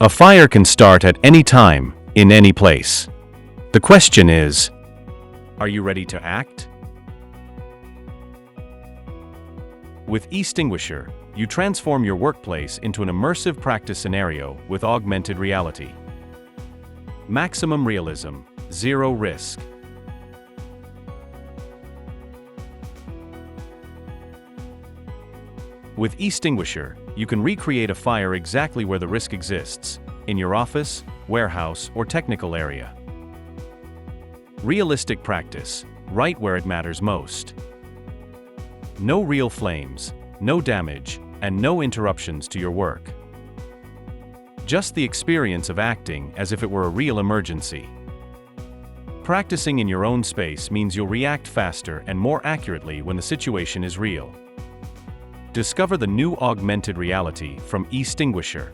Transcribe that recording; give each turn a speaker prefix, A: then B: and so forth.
A: A fire can start at any time, in any place. The question is, are you ready to act? With e-Xtinguisher, you transform your workplace into an immersive practice scenario with augmented reality. Maximum realism, zero risk. With e-Xtinguisher, you can recreate a fire exactly where the risk exists, in your office, warehouse, or technical area. Realistic practice, right where it matters most. No real flames, no damage, and no interruptions to your work. Just the experience of acting as if it were a real emergency. Practicing in your own space means you'll react faster and more accurately when the situation is real. Discover the new augmented reality from e-Xtinguisher.